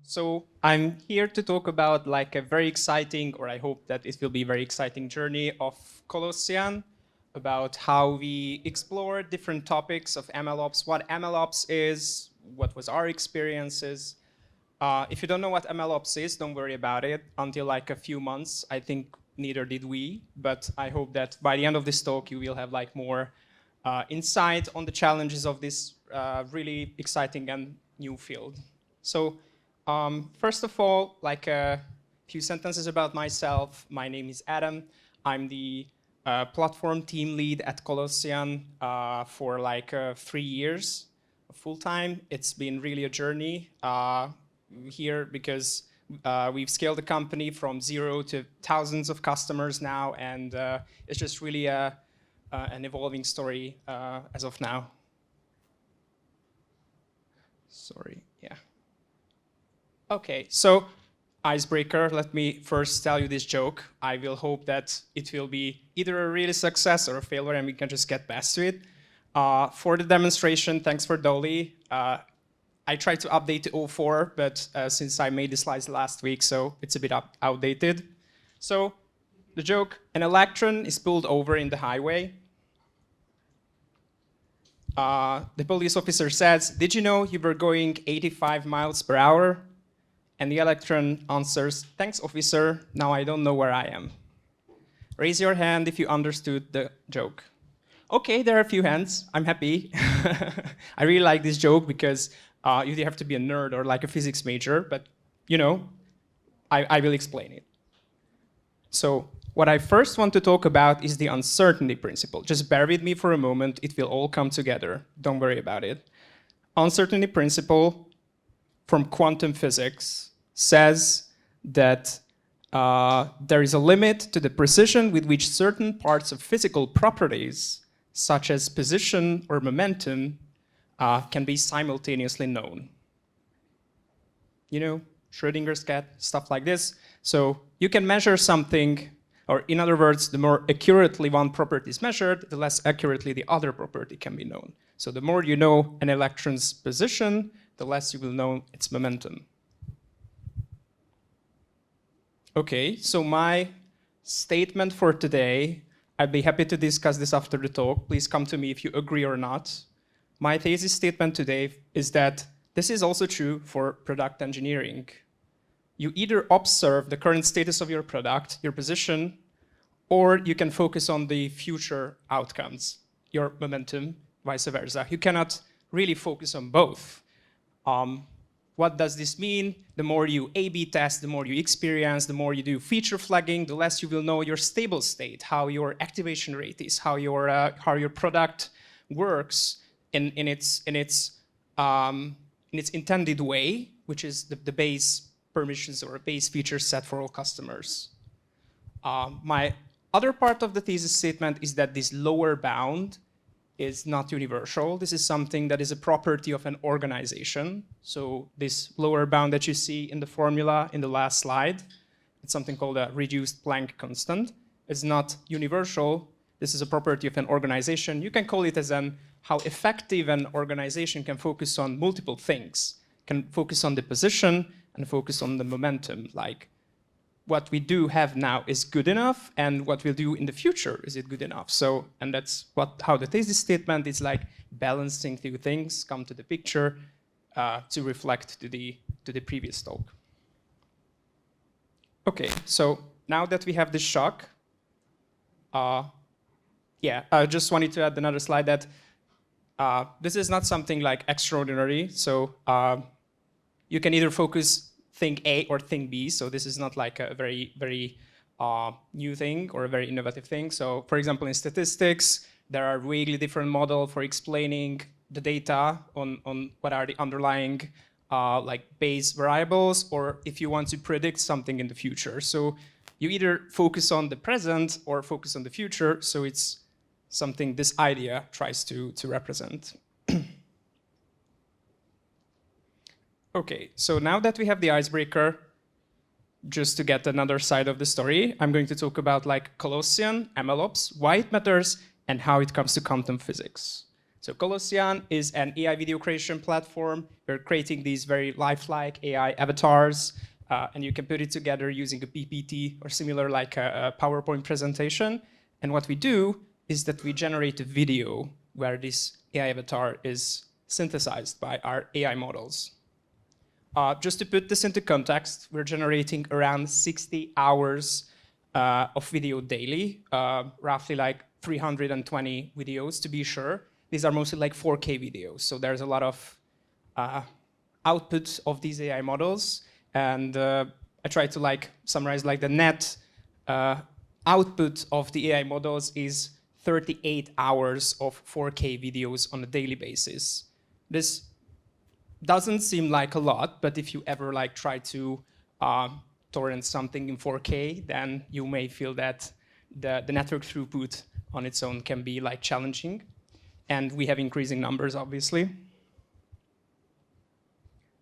So I'm here to talk about like a very exciting, or I hope that it will be a very exciting journey of Colossyan, about how we explore different topics of MLOps, what MLOps is, what was our experiences. If you don't know what MLOps is, don't worry about it. Until like a few months, I think neither did we, but I hope that by the end of this talk, you will have like more insight on the challenges of this really exciting and new field. So first of all, like a few sentences about myself. My name is Adam. I'm the platform team lead at Colossyan for like 3 years full-time. It's been really a journey here because we've scaled the company from 0 to thousands of customers now, and it's just really an evolving story as of now. Sorry, yeah. Okay, so icebreaker, let me first tell you this joke. I will hope that it will be either a really success or a failure and we can just get past to it. For the demonstration, thanks for Dolly. I tried to update to 04, but since I made the slides last week, so it's a bit outdated. So the joke, an electron is pulled over in the highway. The police officer says, "Did you know you were going 85 miles per hour? And the electron answers, "Thanks, officer. Now I don't know where I am." Raise your hand if you understood the joke. Okay, there are a few hands. I'm happy. I really like this joke because you have to be a nerd or like a physics major, but you know, I will explain it. So what I first want to talk about is the uncertainty principle. Just bear with me for a moment. It will all come together. Don't worry about it. Uncertainty principle from quantum physics says that there is a limit to the precision with which certain parts of physical properties, such as position or momentum, can be simultaneously known. You know, Schrödinger's cat, stuff like this. So you can measure something, or in other words, the more accurately one property is measured, the less accurately the other property can be known. So the more you know an electron's position, the less you will know its momentum. Okay, so my statement for today, I'd be happy to discuss this after the talk. Please come to me if you agree or not. My thesis statement today is that this is also true for product engineering. You either observe the current status of your product, your position, or you can focus on the future outcomes, your momentum, vice versa. You cannot really focus on both. What does this mean? The more you A/B test, the more you experience, the more you do feature flagging, the less you will know your stable state, how your activation rate is, how your product works in its intended way, which is the base permissions or a base feature set for all customers. My other part of the thesis statement is that this lower bound is not universal. This is something that is a property of an organization. So this lower bound that you see in the formula in the last slide, it's something called a reduced Planck constant. It's not universal. This is a property of an organization. You can call it as how effective an organization can focus on multiple things, can focus on the position and focus on the momentum, like what we do have now is good enough, and what we'll do in the future, is it good enough? So, and that's how the thesis statement is like balancing two things come to the picture to reflect to the previous talk. Okay, so now that we have this shock, yeah, I just wanted to add another slide that this is not something like extraordinary. So you can either focus think A or think B, so this is not like a very, very new thing or a very innovative thing. So for example, in statistics, there are really different models for explaining the data on what are the underlying like base variables, or if you want to predict something in the future. So you either focus on the present or focus on the future, so it's something this idea tries to represent. Okay, so now that we have the icebreaker, just to get another side of the story, I'm going to talk about like Colossyan, MLOps, why it matters, and how it comes to quantum physics. So Colossyan is an AI video creation platform. We're creating these very lifelike AI avatars, and you can put it together using a PPT or similar like a PowerPoint presentation. And what we do is that we generate a video where this AI avatar is synthesized by our AI models. Just to put this into context, we're generating around 60 hours of video daily, roughly like 320 videos to be sure. These are mostly like 4K videos, so there's a lot of output of these AI models, and I try to like summarize like the net output of the AI models is 38 hours of 4K videos on a daily basis. This doesn't seem like a lot, but if you ever like try to torrent something in 4K, then you may feel that the network throughput on its own can be like challenging. And we have increasing numbers, obviously.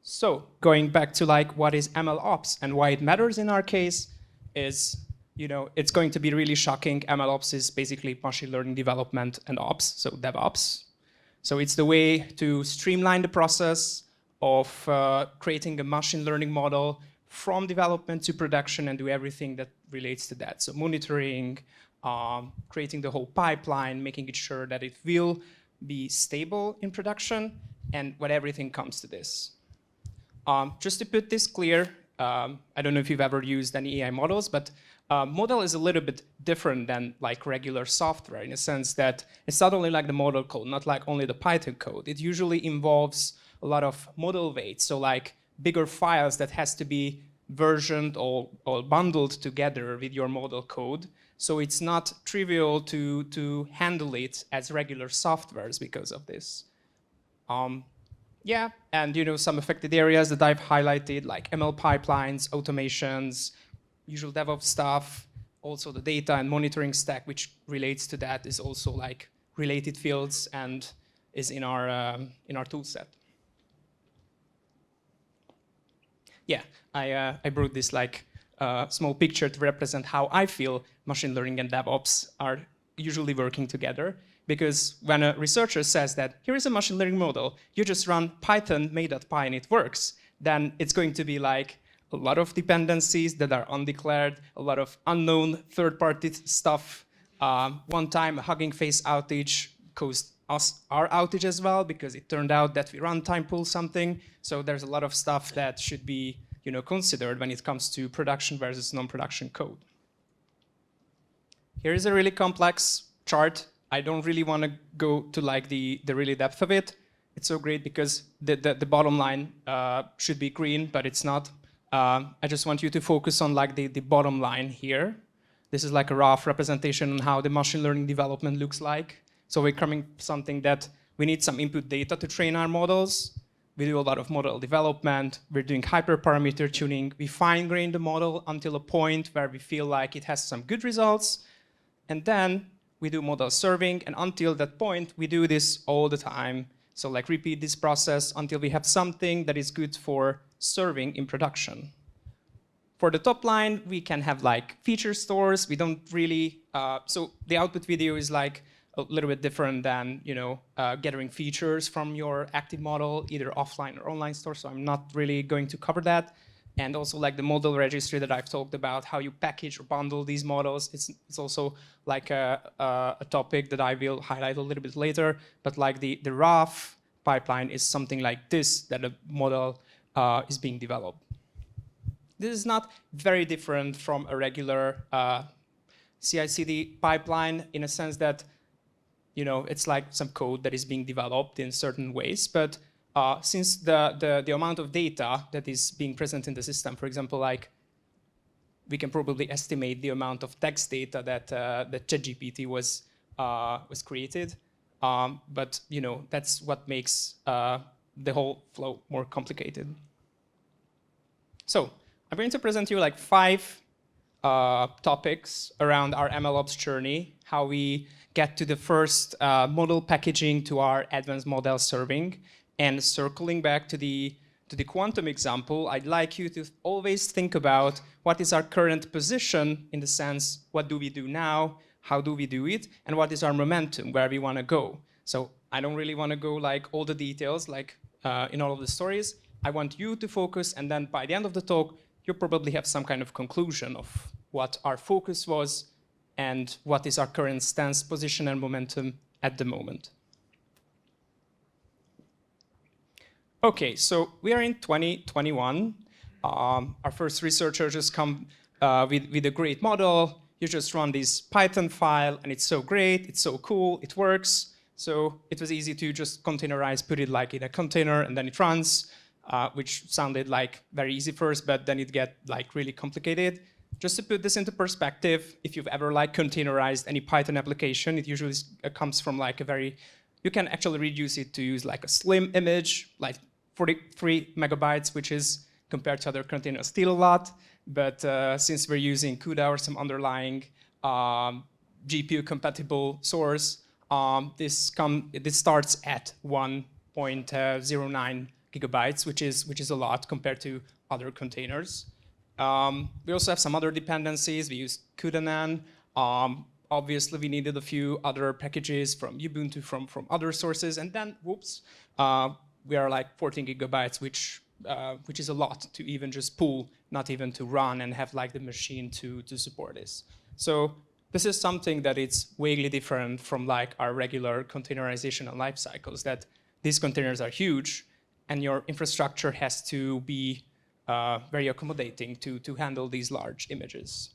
So going back to like what is MLOps and why it matters in our case is, you know, it's going to be really shocking. MLOps is basically machine learning development and ops, so DevOps. So it's the way to streamline the process of creating a machine learning model from development to production and do everything that relates to that. So monitoring, creating the whole pipeline, making it sure that it will be stable in production, and what everything comes to this. Just to put this clear, I don't know if you've ever used any AI models, but model is a little bit different than like regular software in a sense that it's not only like the model code, not like only the Python code. It usually involves a lot of model weights, so like bigger files that has to be versioned or bundled together with your model code. So it's not trivial to handle it as regular softwares because of this. Yeah, and you know, some affected areas that I've highlighted, like ML pipelines, automations, usual DevOps stuff, also the data and monitoring stack, which relates to that, is also like related fields and is in our tool set. Yeah, I brought this like small picture to represent how I feel machine learning and DevOps are usually working together. Because when a researcher says that here is a machine learning model, you just run Python main.py and it works, then it's going to be like a lot of dependencies that are undeclared, a lot of unknown third-party stuff. One time a Hugging Face outage caused us our outage as well, because it turned out that we runtime pulled something. So there's a lot of stuff that should be, you know, considered when it comes to production versus non-production code. Here is a really complex chart. I don't really want to go to like the really depth of it. It's so great because the bottom line should be green, but it's not. I just want you to focus on like the bottom line here. This is like a rough representation on how the machine learning development looks like. So we're coming something that we need some input data to train our models. We do a lot of model development. We're doing hyperparameter tuning. We fine-grain the model until a point where we feel like it has some good results. And then we do model serving, and until that point, we do this all the time. So like repeat this process until we have something that is good for serving in production. For the top line, we can have like feature stores. We don't really, so the output video is like a little bit different than, you know, gathering features from your active model, either offline or online store. So I'm not really going to cover that. And also like the model registry that I've talked about, how you package or bundle these models. It's also like a topic that I will highlight a little bit later. But like the rough pipeline is something like this, that a model is being developed. This is not very different from a regular CI/CD pipeline in a sense that, you know, it's like some code that is being developed in certain ways. But since the amount of data that is being present in the system, for example, like we can probably estimate the amount of text data that that ChatGPT was created, but you know, that's what makes the whole flow more complicated. So I'm going to present you like 5 topics around our MLOps journey, how we get to the first model packaging to our advanced model serving. And circling back to the quantum example, I'd like you to always think about what is our current position in the sense, what do we do now, how do we do it, and what is our momentum, where we want to go. So I don't really want to go like all the details, like in all of the stories. I want you to focus, and then by the end of the talk, you probably have some kind of conclusion of what our focus was and what is our current stance, position, and momentum at the moment. Okay, so we are in 2021. Our first researchers just come with a great model. You just run this Python file, and it's so great, it's so cool, it works. So it was easy to just containerize, put it like in a container, and then it runs, which sounded like very easy first, but then it get like really complicated. Just to put this into perspective, if you've ever like containerized any Python application, it usually comes from like a very, you can actually reduce it to use like a slim image, like 43 megabytes, which is compared to other containers still a lot. But since we're using CUDA or some underlying GPU compatible source, this starts at 1.09 gigabytes, which is a lot compared to other containers. We also have some other dependencies. We use CUDA. Obviously, we needed a few other packages from Ubuntu, from other sources, and then, whoops, we are like 14 gigabytes, which is a lot to even just pull, not even to run and have like the machine to support this. So this is something that is vaguely different from like our regular containerization and life cycles, that these containers are huge, and your infrastructure has to be very accommodating to handle these large images.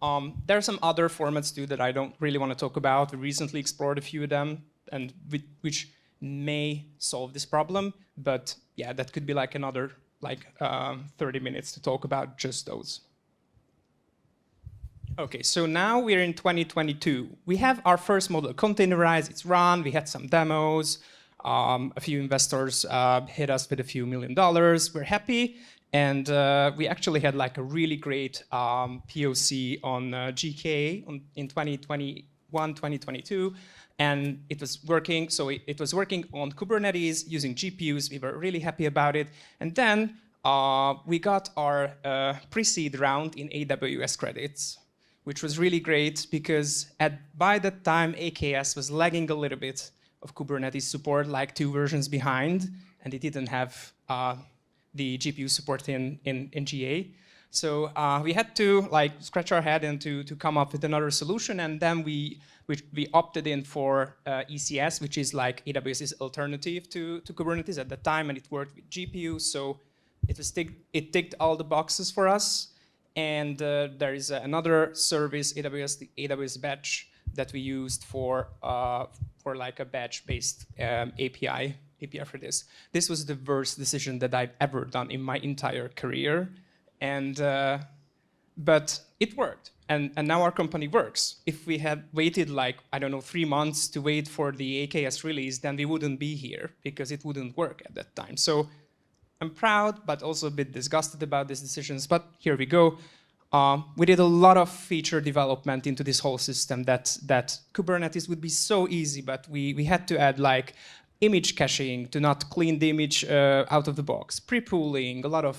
There are some other formats too that I don't really want to talk about. We recently explored a few of them, and which may solve this problem, but yeah, that could be like another 30 minutes to talk about just those. Okay, so now we're in 2022. We have our first model containerized, it's run, we had some demos, a few investors hit us with a few $1 million. We're happy, and we actually had like a really great POC on GK in 2021, 2022, and it was working. So it was working on Kubernetes using GPUs. We were really happy about it, and then we got our pre-seed round in AWS credits, which was really great because by that time AKS was lagging a little bit of Kubernetes support, like 2 versions behind, and it didn't have the GPU support in GA. So we had to like scratch our head and to come up with another solution, and then we opted in for ECS, which is like AWS's alternative to Kubernetes at the time, and it worked with GPU, so it ticked all the boxes for us. And there is another service, the AWS Batch, that we used for like a batch-based API for this. This was the worst decision that I've ever done in my entire career, and but it worked, and now our company works. If we had waited like, I don't know, 3 months to wait for the AKS release, then we wouldn't be here because it wouldn't work at that time. So I'm proud, but also a bit disgusted about these decisions, but here we go. We did a lot of feature development into this whole system that Kubernetes would be so easy, but we had to add like image caching to not clean the image out of the box, pre-pooling, a lot of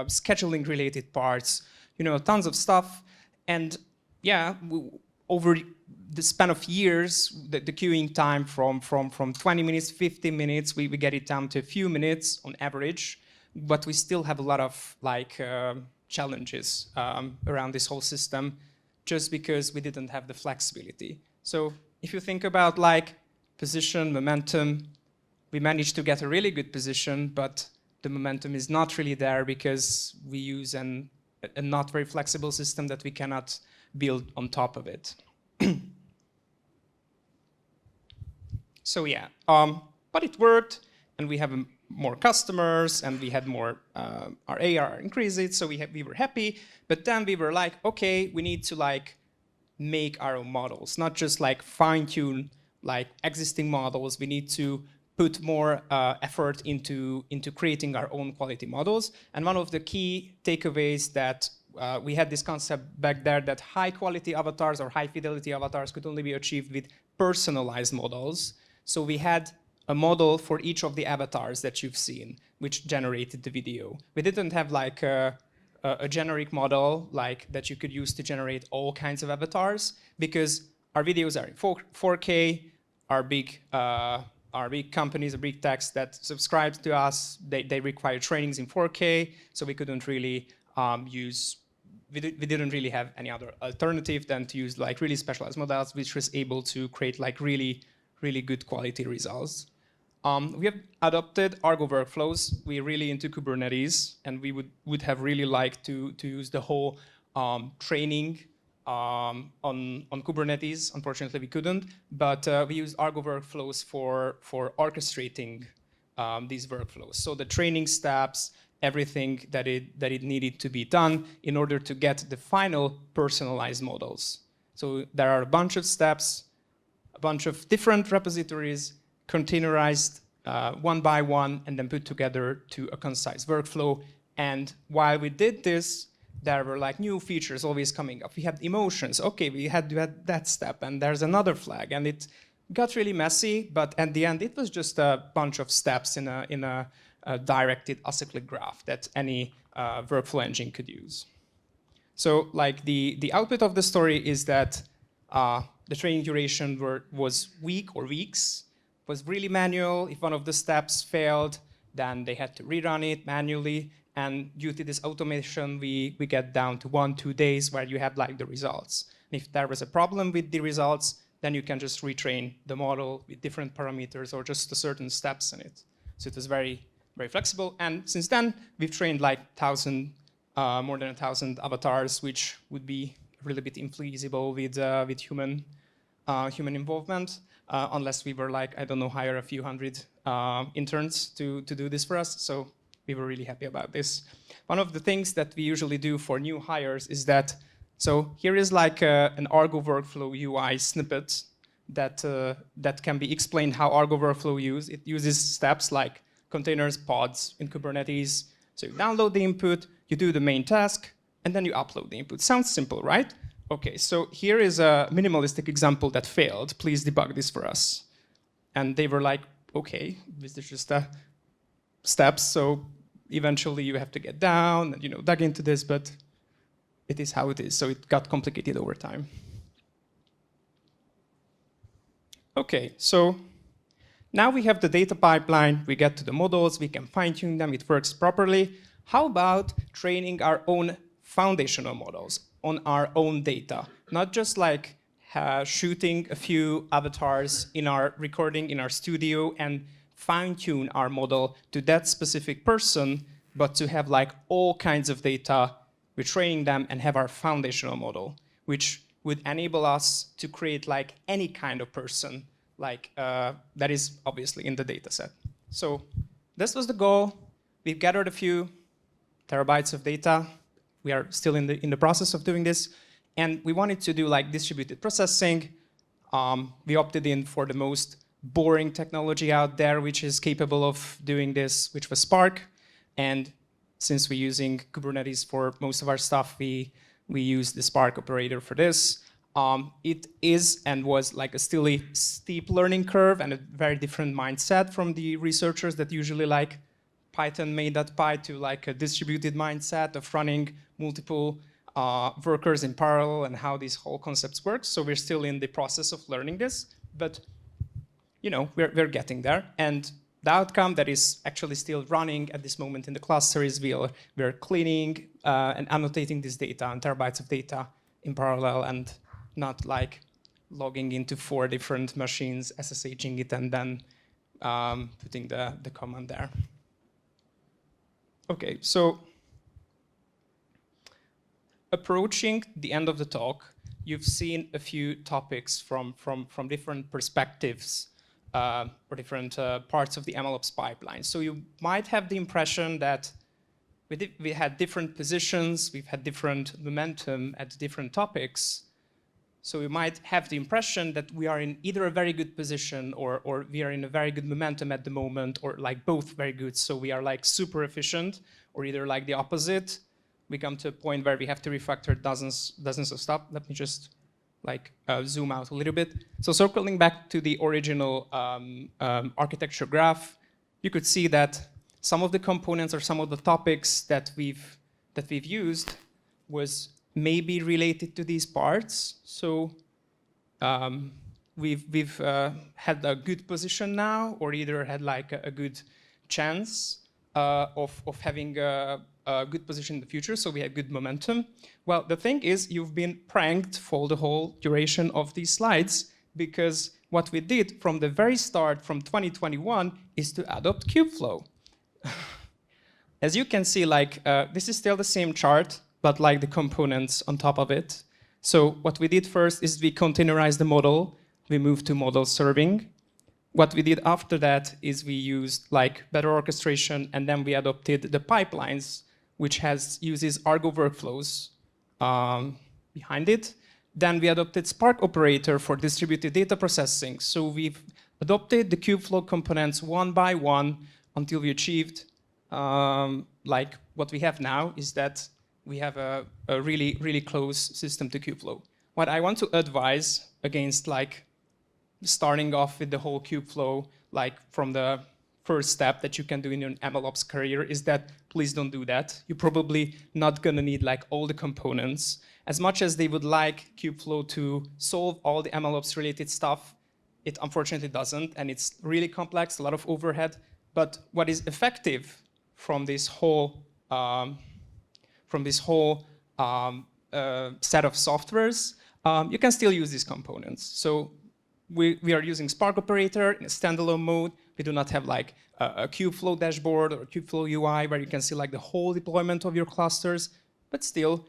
scheduling related parts, tons of stuff. And yeah, over the span of years, the queuing time from 20 minutes, 15 minutes, we get it down to a few minutes on average, but we still have a lot of like challenges around this whole system just because we didn't have the flexibility. So if you think about like position, momentum, we managed to get a really good position, but the momentum is not really there because we use a not very flexible system that we cannot build on top of it. So yeah, but it worked, and we have more customers, and we had more, our ARR increased, so we were happy. But then we were like, okay, we need to like make our own models, not just like fine-tune like existing models. We need to put more effort into creating our own quality models. And one of the key takeaways that we had this concept back there that high-quality avatars or high-fidelity avatars could only be achieved with personalized models. So we had a model for each of the avatars that you've seen, which generated the video. We didn't have like a generic model like that you could use to generate all kinds of avatars, because our videos are in 4K, our big are big companies, big techs that subscribe to us. They require trainings in 4K, so we couldn't really we didn't really have any other alternative than to use like really specialized models, which was able to create like really good quality results. We have adopted Argo workflows. We're really into Kubernetes, and we would have really liked to use the whole training on Kubernetes. Unfortunately, we couldn't, but we used Argo workflows for orchestrating these workflows. So the training steps, everything that it needed to be done in order to get the final personalized models. So there are a bunch of steps, a bunch of different repositories, containerized one by one, and then put together to a concise workflow. And while we did this, there were like new features always coming up. We had emotions. Okay, we had to add that step, and there's another flag, and it got really messy. But at the end, it was just a bunch of steps in a directed acyclic graph that any workflow engine could use. So, like the output of the story is that the training duration was week or weeks. Was really manual. If one of the steps failed, then they had to rerun it manually. And due to this automation, we get down to 1-2 days where you have like the results. And if there was a problem with the results, then you can just retrain the model with different parameters or just certain steps in it. So it was very flexible. And since then, we've trained like more than 1,000 avatars, which would be a little bit infeasible with human involvement. Unless we were like, I don't know, hire a few hundred interns to do this for us. So we were really happy about this. One of the things that we usually do for new hires is that, so here is like an Argo workflow UI snippet that can be explained how Argo workflow it uses steps like containers, pods in Kubernetes. So you download the input, you do the main task, and then you upload the input. Sounds simple, right? Okay, so here is a minimalistic example that failed. Please debug this for us. And they were like, okay, this is just steps. So eventually you have to get down and dug into this, but it is how it is. So it got complicated over time. Okay, so now we have the data pipeline. We get to the models. We can fine-tune them. It works properly. How about training our own foundational models on our own data, not just like shooting a few avatars in our recording in our studio and fine-tune our model to that specific person, but to have like all kinds of data, we're training them and have our foundational model, which would enable us to create like any kind of person like that is obviously in the data set. So this was the goal. We've gathered a few terabytes of data. We are still in the process of doing this. And we wanted to do like distributed processing. We opted in for the most boring technology out there, which is capable of doing this, which was Spark. And since we're using Kubernetes for most of our stuff, we use the Spark operator for this. It is and was like a still steep learning curve and a very different mindset from the researchers that usually like Python main.py to like a distributed mindset of running multiple workers in parallel and how these whole concepts work. So we're still in the process of learning this, but we're getting there. And the outcome that is actually still running at this moment in the cluster is we're cleaning and annotating this data and terabytes of data in parallel and not like logging into 4 different machines, SSHing it, and then putting the command there. Okay, so approaching the end of the talk, you've seen a few topics from different perspectives or different parts of the MLOps pipeline. So you might have the impression that we had different positions, we've had different momentum at different topics. So we might have the impression that we are in either a very good position or we are in a very good momentum at the moment, or like both very good. So we are like super efficient, or either like the opposite. We come to a point where we have to refactor dozens of stuff. Let me just like zoom out a little bit. So circling back to the original architecture graph, you could see that some of the components or some of the topics that we've used was maybe related to these parts. So we've had a good position now, or either had like a good chance of having a good position in the future, so we had good momentum. Well, the thing is, you've been pranked for the whole duration of these slides, because what we did from the very start, from 2021, is to adopt Kubeflow. As you can see, like this is still the same chart, but like the components on top of it. So what we did first is we containerized the model. We moved to model serving. What we did after that is we used like better orchestration, and then we adopted the pipelines, which uses Argo workflows behind it. Then we adopted Spark operator for distributed data processing. So we've adopted the Kubeflow components one by one until we achieved like what we have now is that we have a really, really close system to Kubeflow. What I want to advise against like starting off with the whole Kubeflow, like from the first step that you can do in your MLOps career, is that please don't do that. You're probably not gonna need like all the components. As much as they would like Kubeflow to solve all the MLOps related stuff, it unfortunately doesn't, and it's really complex, a lot of overhead. But what is effective from this whole set of softwares, you can still use these components. So we are using Spark operator in a standalone mode. We do not have like a Kubeflow dashboard or a Kubeflow UI where you can see like the whole deployment of your clusters, but still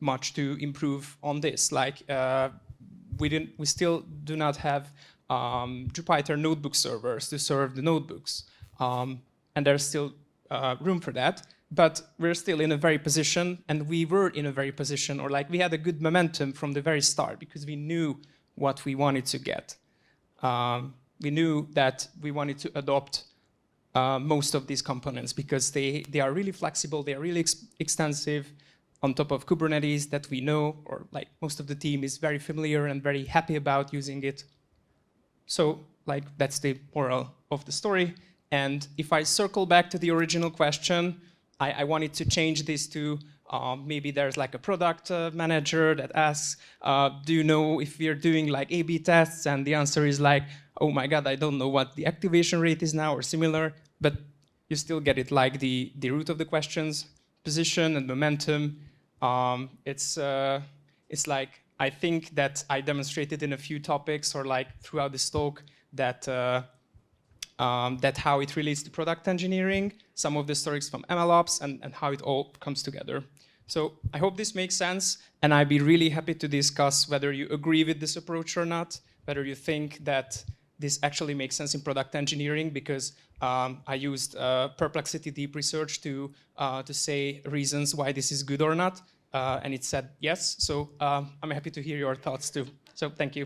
much to improve on this. Like we still do not have Jupyter notebook servers to serve the notebooks, and there's still room for that. But we're still in a very position, and we were in a very position, or like we had a good momentum from the very start because we knew what we wanted to get. We knew that we wanted to adopt most of these components because they are really flexible, they are really extensive on top of Kubernetes that we know, or like most of the team is very familiar and very happy about using it. So like that's the moral of the story. And if I circle back to the original question, I wanted to change this to maybe there's like a product manager that asks, do you know if we're doing like A/B tests? And the answer is like, oh my God, I don't know what the activation rate is now or similar, but you still get it, like the root of the questions, position and momentum. It's like, I think that I demonstrated in a few topics or like throughout this talk that that how it relates to product engineering, some of the stories from MLOps, and how it all comes together. So I hope this makes sense, and I'd be really happy to discuss whether you agree with this approach or not, whether you think that this actually makes sense in product engineering, because I used Perplexity Deep Research to say reasons why this is good or not, and it said yes. So I'm happy to hear your thoughts too. So thank you.